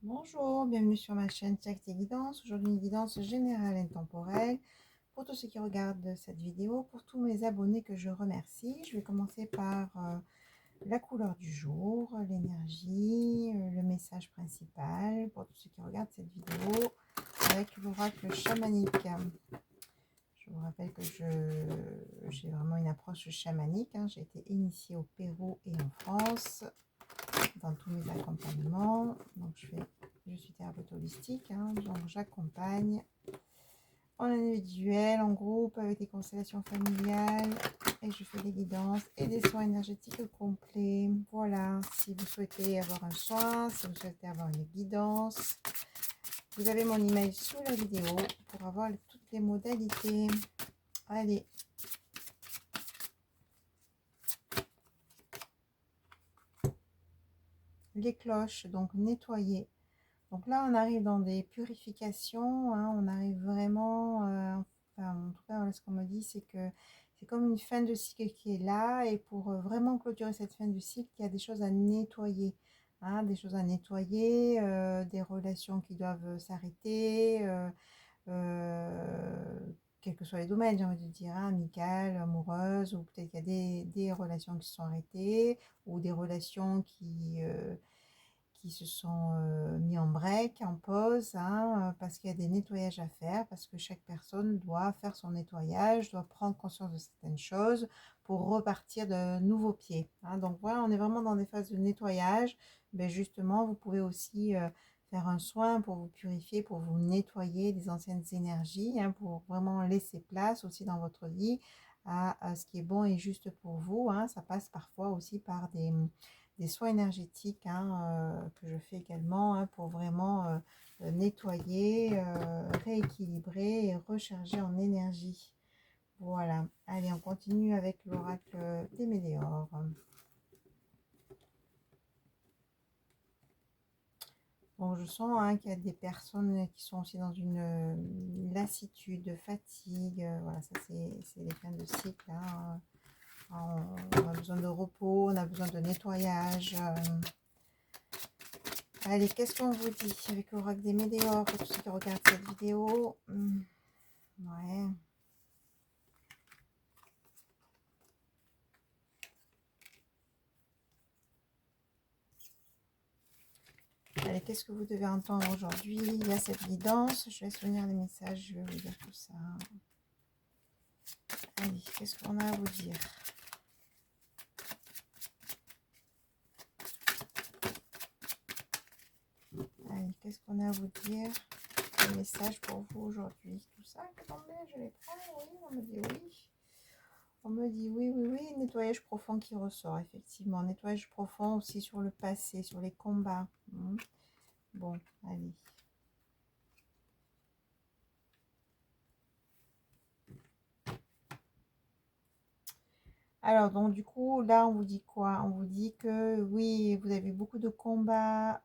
Bonjour, bienvenue sur ma chaîne Tacte et Guidance. Aujourd'hui, une guidance générale et temporelle pour tous ceux qui regardent cette vidéo, pour tous mes abonnés que je remercie. Je vais commencer par la couleur du jour, l'énergie, le message principal pour tous ceux qui regardent cette vidéo avec l'oracle chamanique. Je vous rappelle que j'ai vraiment une approche chamanique. J'ai été initiée au Pérou et en France dans tous mes accompagnements. Donc je suis thérapeute holistique, donc j'accompagne en individuel, en groupe, avec des constellations familiales, et je fais des guidances et des soins énergétiques complets. Voilà, si vous souhaitez avoir un soin, si vous souhaitez avoir une guidance, vous avez mon email sous la vidéo pour avoir toutes les modalités. Allez. Les cloches, donc nettoyer. Donc là, on arrive dans des purifications, on arrive vraiment, enfin, en tout cas, voilà, ce qu'on me dit, c'est que c'est comme une fin de cycle qui est là, et pour vraiment clôturer cette fin de cycle, il y a des choses à nettoyer, des choses à nettoyer, des relations qui doivent s'arrêter, quels que soient les domaines, j'ai envie de dire, amicales, amoureuses, ou peut-être qu'il y a des relations qui se sont arrêtées, ou des relations qui se sont mis en break, en pause, parce qu'il y a des nettoyages à faire, parce que chaque personne doit faire son nettoyage, doit prendre conscience de certaines choses pour repartir de nouveaux pieds. Donc voilà, on est vraiment dans des phases de nettoyage. Mais justement, vous pouvez aussi faire un soin pour vous purifier, pour vous nettoyer des anciennes énergies, pour vraiment laisser place aussi dans votre vie à ce qui est bon et juste pour vous. Ça passe parfois aussi par des soins énergétiques, que je fais également, pour vraiment nettoyer, rééquilibrer et recharger en énergie. Voilà, allez, on continue avec l'oracle des météores. Bon, je sens qu'il y a des personnes qui sont aussi dans une lassitude, fatigue. Voilà, ça c'est les fins de cycle. On a besoin de repos, on a besoin de nettoyage. Allez, qu'est-ce qu'on vous dit avec l'oracle des météores pour tous ceux qui regardent cette vidéo? Ouais. Allez, qu'est-ce que vous devez entendre aujourd'hui? Il y a cette guidance. Je laisse venir les messages, je vais vous dire tout ça. Allez, qu'est-ce qu'on a à vous dire? Allez, qu'est-ce qu'on a à vous dire? Les messages pour vous aujourd'hui. Tout ça, attendez, je les prends. Oui, on me dit oui. On me dit oui, oui, oui. Nettoyage profond qui ressort, effectivement. Nettoyage profond aussi sur le passé, sur les combats. Bon, allez. Alors, donc du coup, là, on vous dit quoi? On vous dit que oui, vous avez eu beaucoup de combats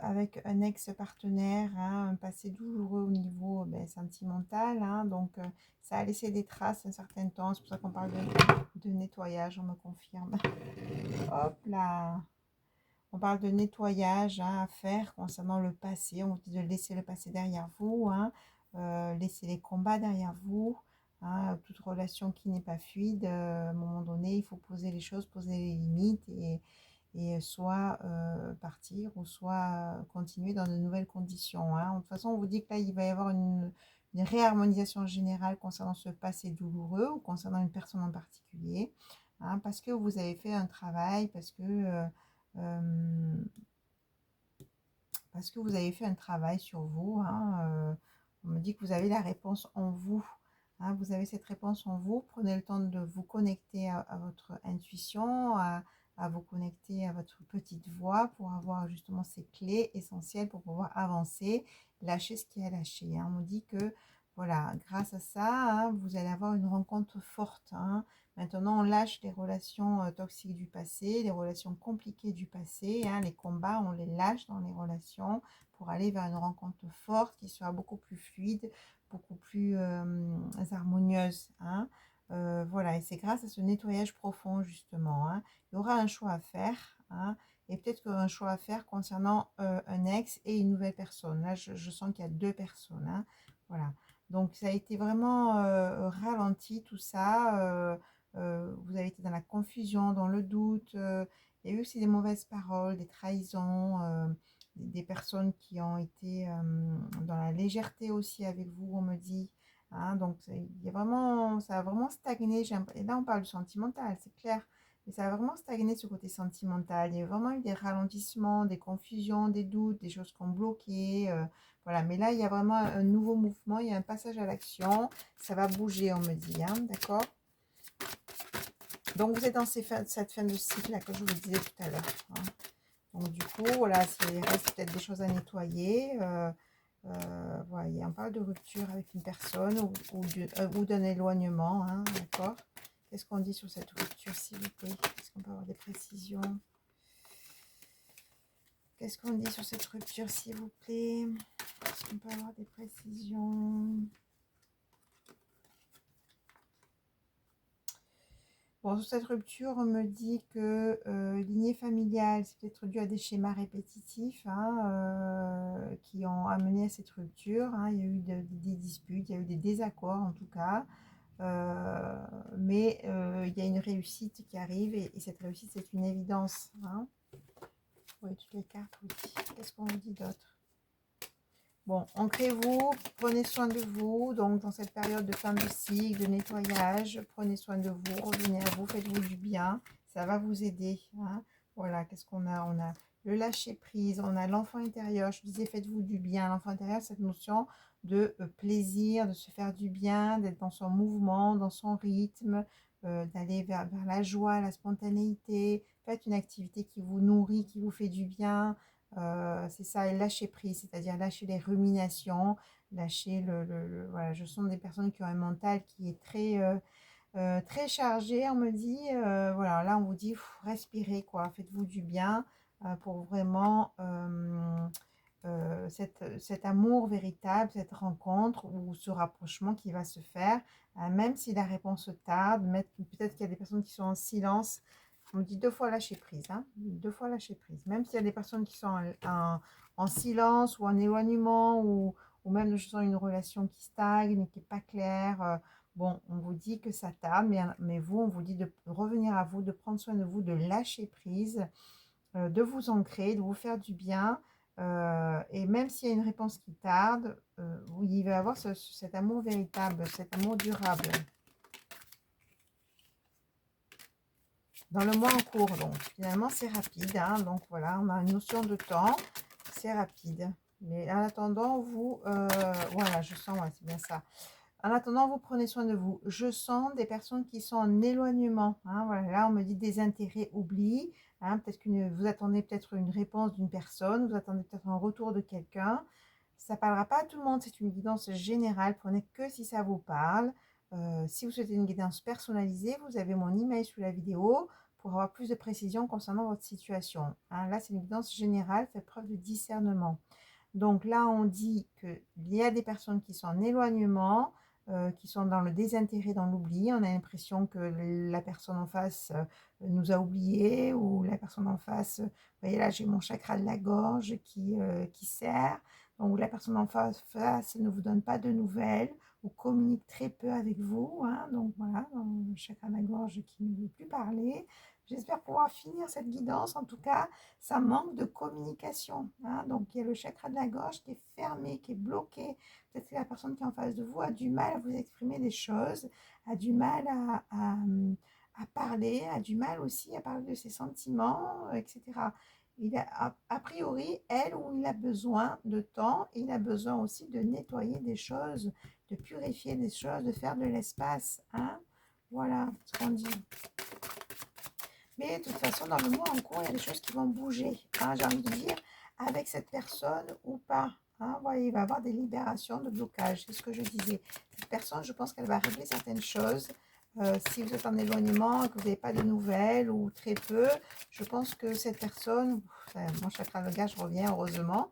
avec un ex-partenaire, un passé douloureux au niveau sentimental. Donc, ça a laissé des traces un certain temps. C'est pour ça qu'on parle de nettoyage, on me confirme. Hop là! On parle de nettoyage à faire concernant le passé. On vous dit de laisser le passé derrière vous, laisser les combats derrière vous. Toute relation qui n'est pas fluide, à un moment donné, il faut poser les choses, poser les limites et soit partir ou soit continuer dans de nouvelles conditions. De toute façon, on vous dit que là, il va y avoir une réharmonisation générale concernant ce passé douloureux ou concernant une personne en particulier, parce que vous avez fait un travail, euh, parce que vous avez fait un travail sur vous. On me dit que vous avez la réponse en vous. Vous avez cette réponse en vous. Prenez le temps de vous connecter à votre intuition, à vous connecter à votre petite voix pour avoir justement ces clés essentielles pour pouvoir avancer, lâcher ce qui est à lâcher. On me dit que voilà, grâce à ça, vous allez avoir une rencontre forte. Maintenant, on lâche les relations toxiques du passé, les relations compliquées du passé, les combats, on les lâche dans les relations pour aller vers une rencontre forte qui sera beaucoup plus fluide, beaucoup plus harmonieuse. Voilà, et c'est grâce à ce nettoyage profond, justement. Il y aura un choix à faire. et peut-être un choix à faire concernant un ex et une nouvelle personne. Là, je sens qu'il y a deux personnes, hein. Voilà. Donc, ça a été vraiment ralenti tout ça. Vous avez été dans la confusion, dans le doute. Il y a eu aussi des mauvaises paroles, des trahisons, des personnes qui ont été dans la légèreté aussi avec vous, on me dit. Hein. Donc, il y a vraiment, ça a vraiment stagné. Et là, on parle du sentimental, c'est clair. Mais ça a vraiment stagné ce côté sentimental. Il y a vraiment eu des ralentissements, des confusions, des doutes, des choses qui ont bloqué. Voilà. Mais là, il y a vraiment un nouveau mouvement, il y a un passage à l'action. Ça va bouger, on me dit. Hein, d'accord? Donc, vous êtes dans cette fin de cycle là, que je vous disais tout à l'heure. Hein. Donc, du coup, voilà, il reste peut-être des choses à nettoyer. Voilà, on parle de rupture avec une personne ou d'un éloignement. Hein, d'accord? Qu'est-ce qu'on dit sur cette rupture, s'il vous plaît? Est-ce qu'on peut avoir des précisions? Qu'est-ce qu'on dit sur cette rupture, s'il vous plaît? Est-ce qu'on peut avoir des précisions? Bon, sur cette rupture, on me dit que lignée familiale, c'est peut-être dû à des schémas répétitifs, hein, qui ont amené à cette rupture. Hein. Il y a eu des disputes, il y a eu des désaccords en tout cas. Mais il y a une réussite qui arrive et cette réussite, c'est une évidence. Hein. Oui, toutes les cartes, oui. Qu'est-ce qu'on vous dit d'autre? Bon, ancrez-vous, prenez soin de vous. Donc, dans cette période de fin de cycle, de nettoyage, prenez soin de vous, revenez à vous, faites-vous du bien. Ça va vous aider. Hein. Voilà, qu'est-ce qu'on a? On a le lâcher-prise, on a l'enfant intérieur. Je disais, faites-vous du bien. L'enfant intérieur, cette notion de plaisir, de se faire du bien, d'être dans son mouvement, dans son rythme, d'aller vers la joie, la spontanéité. Faites une activité qui vous nourrit, qui vous fait du bien. C'est ça, et lâcher prise, c'est-à-dire lâcher les ruminations, lâcher voilà, je sens des personnes qui ont un mental qui est très chargé, on me dit, voilà, là on vous dit, respirez quoi, faites-vous du bien pour vraiment cet amour véritable, cette rencontre ou ce rapprochement qui va se faire, même si la réponse tarde, peut-être qu'il y a des personnes qui sont en silence. On me dit 2 fois lâcher prise, hein, 2 fois lâcher prise. Même s'il y a des personnes qui sont en silence ou en éloignement ou même je sens une relation qui stagne, qui n'est pas claire. Bon, on vous dit que ça tarde, mais vous, on vous dit de revenir à vous, de prendre soin de vous, de lâcher prise, de vous ancrer, de vous faire du bien. Et même s'il y a une réponse qui tarde, il va y avoir cet amour véritable, cet amour durable. Dans le mois en cours, donc finalement c'est rapide, hein, donc voilà, on a une notion de temps, c'est rapide. Mais en attendant, vous, voilà, je sens, ouais, c'est bien ça. En attendant, vous prenez soin de vous. Je sens des personnes qui sont en éloignement. Hein, voilà, là, on me dit des intérêts, oubli. Hein, peut-être vous attendez peut-être une réponse d'une personne, vous attendez peut-être un retour de quelqu'un. Ça ne parlera pas à tout le monde, c'est une guidance générale. Prenez que si ça vous parle. Si vous souhaitez une guidance personnalisée, vous avez mon email sous la vidéo pour avoir plus de précision concernant votre situation. Hein, là, c'est une guidance générale, faites preuve de discernement. Donc là, on dit qu'il y a des personnes qui sont en éloignement, qui sont dans le désintérêt, dans l'oubli. On a l'impression que la personne en face nous a oubliés ou la personne en face, vous voyez là, j'ai mon chakra de la gorge qui serre. Donc la personne en face ne vous donne pas de nouvelles ou communique très peu avec vous. Hein. Donc voilà, le chakra de la gorge qui ne veut plus parler. J'espère pouvoir finir cette guidance. En tout cas, ça manque de communication. Hein. Donc, il y a le chakra de la gorge qui est fermé, qui est bloqué. Peut-être que la personne qui est en face de vous a du mal à vous exprimer des choses, a du mal à parler, a du mal aussi à parler de ses sentiments, etc. A priori, elle ou il a besoin de temps, il a besoin aussi de nettoyer des choses, de purifier des choses, de faire de l'espace. Hein. Voilà ce qu'on dit. Mais de toute façon, dans le mois en cours, il y a des choses qui vont bouger. Hein, j'ai envie de dire, avec cette personne ou pas. Hein, vous voyez, il va y avoir des libérations de blocage. C'est ce que je disais. Cette personne, je pense qu'elle va régler certaines choses. Si vous êtes en éloignement et que vous n'avez pas de nouvelles ou très peu, je pense que cette personne, mon chakra de gage revient heureusement,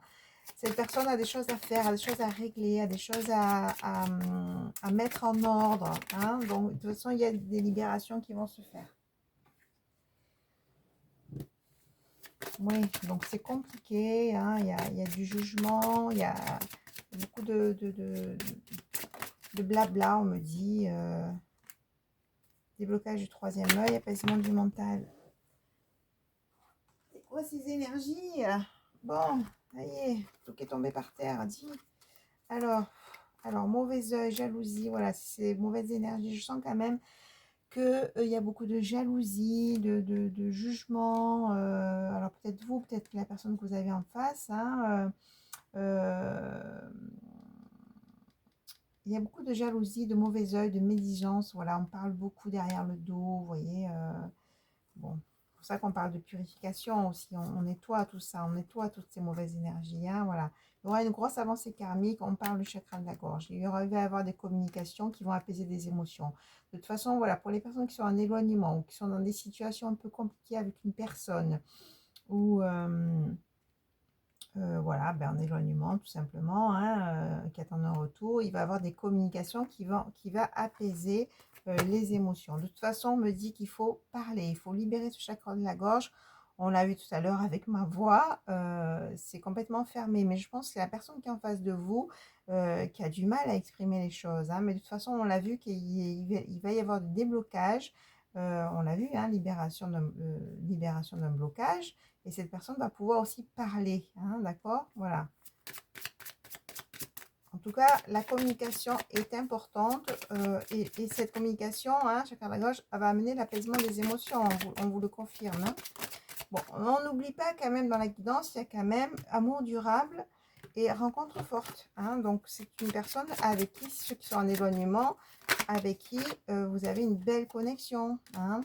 cette personne a des choses à faire, a des choses à régler, a des choses à mettre en ordre. Hein, donc, de toute façon, il y a des libérations qui vont se faire. Oui, donc c'est compliqué, hein. Il y a du jugement, il y a beaucoup de blabla, on me dit. Déblocage du troisième œil, apaisement du mental. C'est quoi ces énergies? Bon, ça y est, tout est tombé par terre, dit. Alors, mauvais œil, jalousie, voilà, c'est mauvaises énergies. Je sens quand même qu'il y a beaucoup de jalousie, de jugement. Alors peut-être vous, peut-être la personne que vous avez en face. Hein, il y a beaucoup de jalousie, de mauvais œil, de médisance. Voilà, on parle beaucoup derrière le dos, vous voyez. Bon, c'est pour ça qu'on parle de purification aussi. On nettoie tout ça, on nettoie toutes ces mauvaises énergies. Hein, voilà. Il y aura une grosse avancée karmique. On parle du chakra de la gorge. Il va y avoir des communications qui vont apaiser des émotions. De toute façon, voilà, pour les personnes qui sont en éloignement ou qui sont dans des situations un peu compliquées avec une personne ou voilà, ben, en éloignement tout simplement, hein, qui attend un retour, il va y avoir des communications qui va apaiser les émotions. De toute façon, on me dit qu'il faut parler, il faut libérer ce chakra de la gorge. On l'a vu tout à l'heure avec ma voix, c'est complètement fermé. Mais je pense que la personne qui est en face de vous, qui a du mal à exprimer les choses. Hein, mais de toute façon, on l'a vu qu'il va y avoir des déblocages. On l'a vu, hein, libération d'un blocage. Et cette personne va pouvoir aussi parler, hein, d'accord? Voilà. En tout cas, la communication est importante et cette communication, hein, chacun à la gauche, elle va amener l'apaisement des émotions, on vous le confirme. Hein. Bon, on n'oublie pas quand même dans la guidance, il y a quand même amour durable et rencontre forte. Hein. Donc, c'est une personne avec qui, ceux qui sont en éloignement, avec qui vous avez une belle connexion. Hein.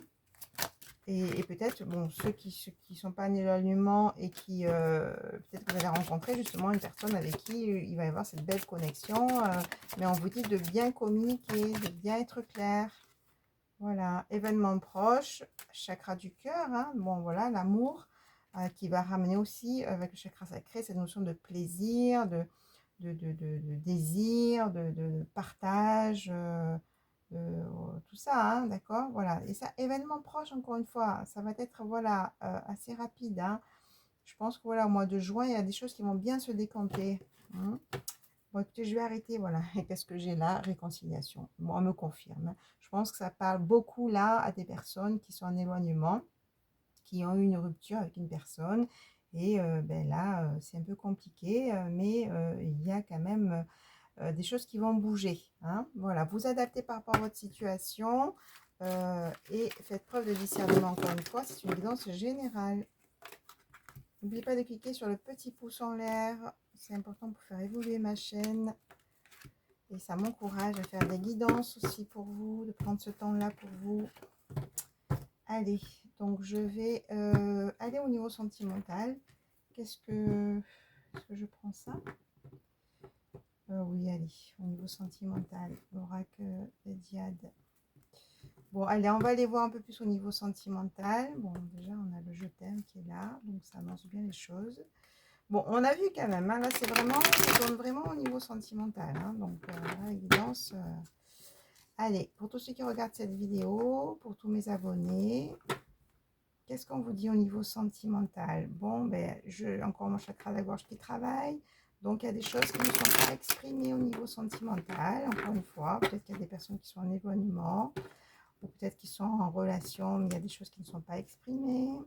Et peut-être, bon, ceux qui sont pas en éloignement et qui, peut-être que vous allez rencontrer justement une personne avec qui il va y avoir cette belle connexion. Mais on vous dit de bien communiquer, de bien être clair. Voilà, événement proche, chakra du cœur. Hein, bon, voilà, l'amour qui va ramener aussi avec le chakra sacré cette notion de plaisir, de désir, de partage. Tout ça, hein, d'accord, voilà. Et ça, événement proche, encore une fois, ça va être, voilà, assez rapide, hein. Je pense que, voilà, au mois de juin, il y a des choses qui vont bien se décanter. Hein. Bon, écoutez, je vais arrêter, voilà. Et qu'est-ce que j'ai là? Réconciliation. Bon, on me confirme. Hein. Je pense que ça parle beaucoup, là, à des personnes qui sont en éloignement, qui ont eu une rupture avec une personne. Et ben là, c'est un peu compliqué, mais il y a quand même des choses qui vont bouger. Hein. Voilà, vous adaptez par rapport à votre situation et faites preuve de discernement. Encore une fois, c'est une guidance générale. N'oubliez pas de cliquer sur le petit pouce en l'air. C'est important pour faire évoluer ma chaîne. Et ça m'encourage à faire des guidances aussi pour vous, de prendre ce temps-là pour vous. Allez, donc je vais aller au niveau sentimental. Est-ce que je prends ça? Oui, allez, au niveau sentimental, l'oracle de Diade. Bon, allez, on va aller voir un peu plus au niveau sentimental. Bon, déjà, on a le je t'aime qui est là, donc ça annonce bien les choses. Bon, on a vu quand même, hein, là, c'est vraiment, ça tourne vraiment au niveau sentimental. Hein, donc, là, évidence. Allez, pour tous ceux qui regardent cette vidéo, pour tous mes abonnés, qu'est-ce qu'on vous dit au niveau sentimental? Bon, ben, encore mon chakra de la gorge qui travaille. Donc, il y a des choses qui ne sont pas exprimées au niveau sentimental. Encore une fois, peut-être qu'il y a des personnes qui sont en éloignement. Ou peut-être qu'ils sont en relation, mais il y a des choses qui ne sont pas exprimées.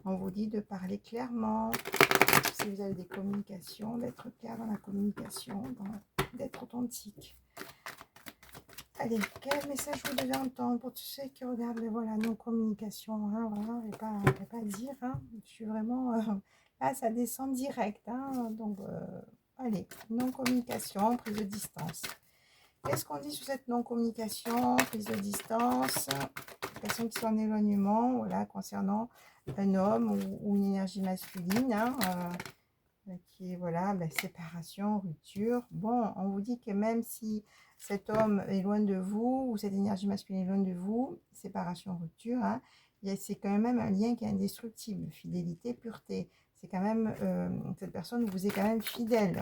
On vous dit de parler clairement. Si vous avez des communications, d'être clair dans la communication, d'être authentique. Allez, quel message vous devez entendre pour tous ceux qui regardent voilà, nos communications. Hein, voilà, je ne vais pas dire. Hein, je suis vraiment... là, ça descend direct. Hein, donc, allez, non-communication, prise de distance. Qu'est-ce qu'on dit sur cette non-communication, prise de distance, personnes qui sont en éloignement, voilà, concernant un homme ou une énergie masculine, hein, qui est, voilà, ben, séparation, rupture. Bon, on vous dit que même si cet homme est loin de vous, ou cette énergie masculine est loin de vous, séparation, rupture, hein, c'est quand même un lien qui est indestructible, fidélité, pureté. C'est quand même, cette personne vous est quand même fidèle.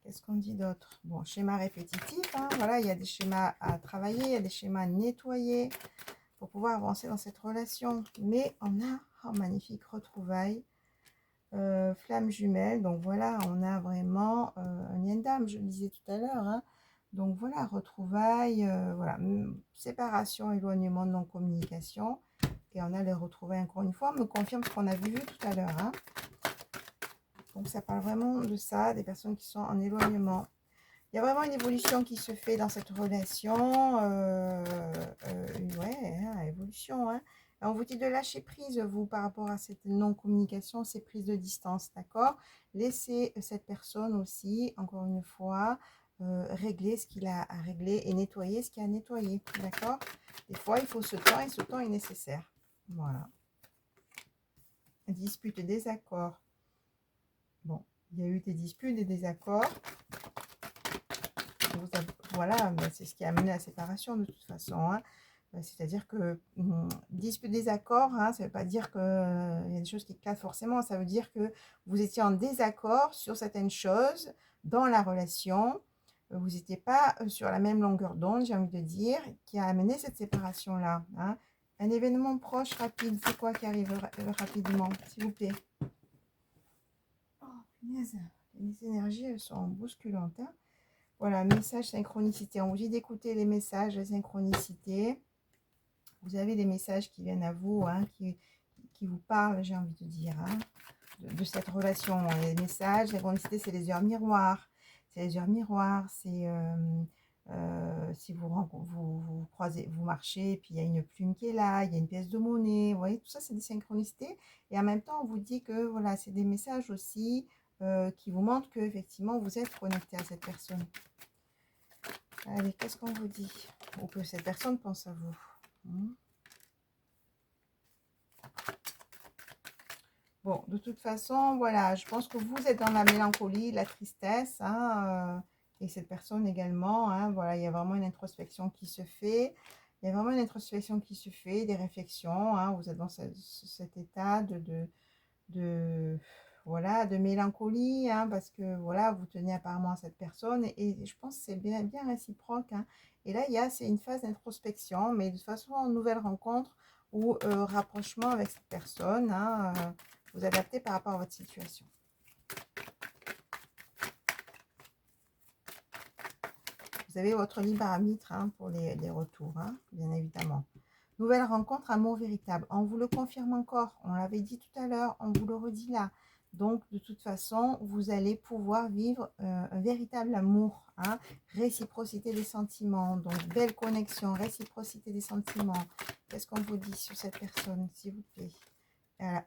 Qu'est-ce qu'on dit d'autre? Bon, schéma répétitif, hein, voilà, il y a des schémas à travailler, il y a des schémas à nettoyer pour pouvoir avancer dans cette relation. Mais on a Oh, magnifique, retrouvailles. Flamme jumelle, donc voilà, on a vraiment un lien d'âme, je le disais tout à l'heure, hein. Donc voilà, retrouvailles, voilà, séparation, éloignement, non-communication. Et on a les retrouvailles encore une fois, on me confirme ce qu'on a vu tout à l'heure, hein. Donc ça parle vraiment de ça, des personnes qui sont en éloignement. Il y a vraiment une évolution qui se fait dans cette relation. Ouais, hein, évolution. Hein. On vous dit de lâcher prise, vous, par rapport à cette non-communication, ces prises de distance, d'accord? Laissez cette personne aussi, encore une fois, régler ce qu'il a à régler et nettoyer ce qu'il a à nettoyer, d'accord? Des fois, il faut ce temps et ce temps est nécessaire. Voilà. Dispute, désaccord. Bon, il y a eu des disputes, des désaccords. Voilà, c'est ce qui a amené à la séparation de toute façon. Hein. C'est-à-dire que dispute, désaccord, hein, ça ne veut pas dire qu'il y a des choses qui éclatent forcément. Ça veut dire que vous étiez en désaccord sur certaines choses dans la relation. Vous n'étiez pas sur la même longueur d'onde, j'ai envie de dire, qui a amené cette séparation-là. Hein. Un événement proche, rapide, c'est quoi qui arrive rapidement, s'il vous plaît? Oh, punaise, les énergies, elles sont bousculantes. Hein. Voilà, message synchronicité. On vous dit d'écouter les messages, la synchronicité. Vous avez des messages qui viennent à vous, hein, qui vous parlent, j'ai envie de dire, hein, de cette relation. Les messages, la synchronicité, c'est les heures miroirs. C'est les heures miroirs, c'est si vous croisez, vous marchez, puis il y a une plume qui est là, il y a une pièce de monnaie. Vous voyez, tout ça, c'est des synchronicités. Et en même temps, on vous dit que voilà, c'est des messages aussi qui vous montrent que effectivement vous êtes connecté à cette personne. Allez, qu'est-ce qu'on vous dit? Ou que cette personne pense à vous. Bon, de toute façon, voilà, je pense que vous êtes dans la mélancolie, la tristesse, hein, et cette personne également, hein, voilà, il y a vraiment une introspection qui se fait. Il y a vraiment une introspection qui se fait, des réflexions, hein, vous êtes dans cet état voilà, de mélancolie, hein, parce que voilà, vous tenez apparemment à cette personne et je pense que c'est bien, bien réciproque. Hein. Et là, c'est une phase d'introspection, mais de toute façon, nouvelle rencontre ou rapprochement avec cette personne, hein, vous adaptez par rapport à votre situation. Vous avez votre libre arbitre hein, pour les retours, hein, bien évidemment. Nouvelle rencontre, amour véritable. On vous le confirme encore, on l'avait dit tout à l'heure, on vous le redit là. Donc, de toute façon, vous allez pouvoir vivre un véritable amour, hein, réciprocité des sentiments. Donc, belle connexion, réciprocité des sentiments. Qu'est-ce qu'on vous dit sur cette personne, s'il vous plaît?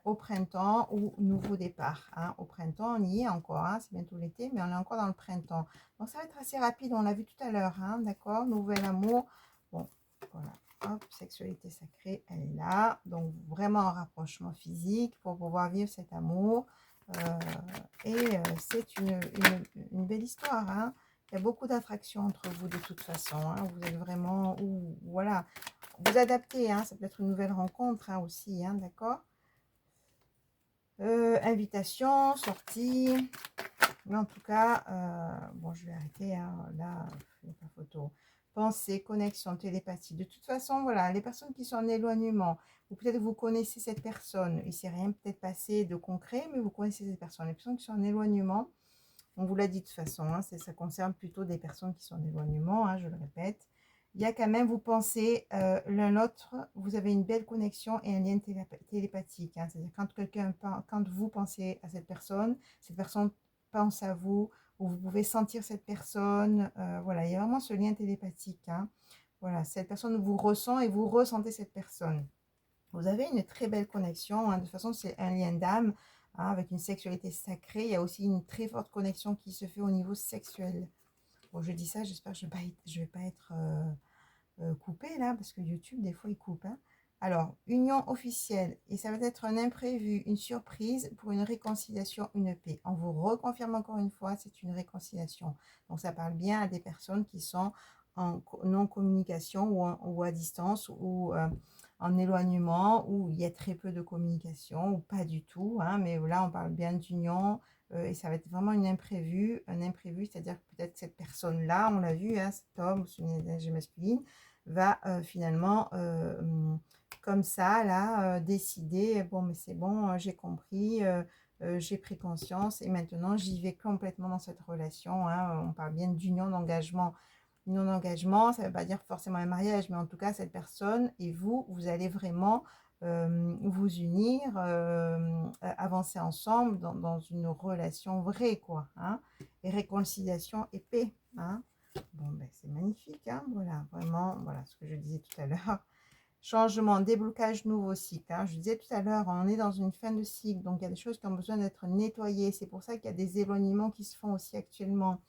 Au printemps ou nouveau départ. Hein. Au printemps, on y est encore, hein. C'est bientôt l'été, mais on est encore dans le printemps. Donc, ça va être assez rapide, on l'a vu tout à l'heure, hein, d'accord? Nouvel amour. Bon, voilà. Hop, sexualité sacrée, elle est là. Donc, vraiment un rapprochement physique pour pouvoir vivre cet amour. C'est une belle histoire. Hein. Il y a beaucoup d'attraction entre vous de toute façon. Hein. Vous êtes vraiment... voilà. Vous adaptez. Hein. Ça peut être une nouvelle rencontre hein, aussi. Hein, d'accord? Invitation, sortie. Mais en tout cas, bon, je vais arrêter. Hein, là, il n'y a pas photo. Pensée, connexion, télépathie. De toute façon, voilà, les personnes qui sont en éloignement, ou peut-être vous connaissez cette personne, il ne s'est rien peut-être passé de concret, mais vous connaissez cette personne. Les personnes qui sont en éloignement, on vous l'a dit de toute façon, hein, ça concerne plutôt des personnes qui sont en éloignement, hein, je le répète. Il y a quand même, vous pensez l'un l'autre, vous avez une belle connexion et un lien télépathique. Hein, c'est-à-dire quand vous pensez à cette personne pense à vous, ou vous pouvez sentir cette personne. Voilà, il y a vraiment ce lien télépathique. Hein. Voilà, cette personne vous ressent et vous ressentez cette personne. Vous avez une très belle connexion. Hein. De toute façon, c'est un lien d'âme hein, avec une sexualité sacrée. Il y a aussi une très forte connexion qui se fait au niveau sexuel. Bon, je dis ça, j'espère que je ne vais pas être coupée là, parce que YouTube, des fois, il coupe. Hein. Alors, union officielle, et ça va être un imprévu, une surprise pour une réconciliation, une paix. On vous reconfirme encore une fois, c'est une réconciliation. Donc, ça parle bien à des personnes qui sont en non-communication ou à distance ou en éloignement, où il y a très peu de communication ou pas du tout. Hein, mais là, on parle bien d'union et ça va être vraiment un imprévu, c'est-à-dire que peut-être cette personne-là, on l'a vu, hein, cet homme, c'est une énergie masculine, va finalement comme ça, là, décider, bon, mais c'est bon, j'ai compris, j'ai pris conscience et maintenant j'y vais complètement dans cette relation, hein. On parle bien d'union d'engagement. Union d'engagement, ça ne veut pas dire forcément un mariage, mais en tout cas, cette personne et vous, vous allez vraiment vous unir, avancer ensemble dans une relation vraie, quoi, hein. Et réconciliation et paix, hein. Bon, ben, c'est magnifique, hein, voilà, vraiment, voilà ce que je disais tout à l'heure. Changement, déblocage, nouveau cycle, hein. Je disais tout à l'heure, on est dans une fin de cycle, donc il y a des choses qui ont besoin d'être nettoyées. C'est pour ça qu'il y a des éloignements qui se font aussi actuellement,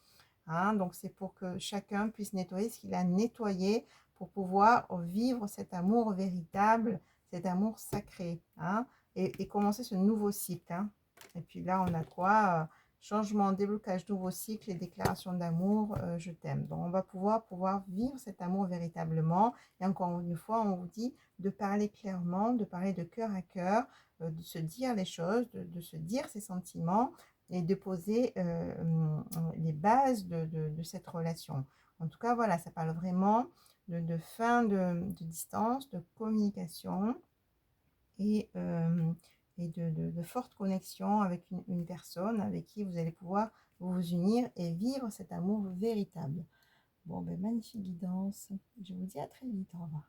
hein. Donc, c'est pour que chacun puisse nettoyer ce qu'il a nettoyé pour pouvoir vivre cet amour véritable, cet amour sacré, hein, et commencer ce nouveau cycle, hein. Et puis là, on a quoi? Changement, déblocage, nouveau cycle et déclaration d'amour, je t'aime. Donc, on va pouvoir vivre cet amour véritablement. Et encore une fois, on vous dit de parler clairement, de parler de cœur à cœur, de se dire les choses, de se dire ses sentiments et de poser les bases de cette relation. En tout cas, voilà, ça parle vraiment de fin de distance, de communication et, de forte connexion avec une personne avec qui vous allez pouvoir vous unir et vivre cet amour véritable. Bon, ben magnifique guidance. Je vous dis à très vite. Au revoir.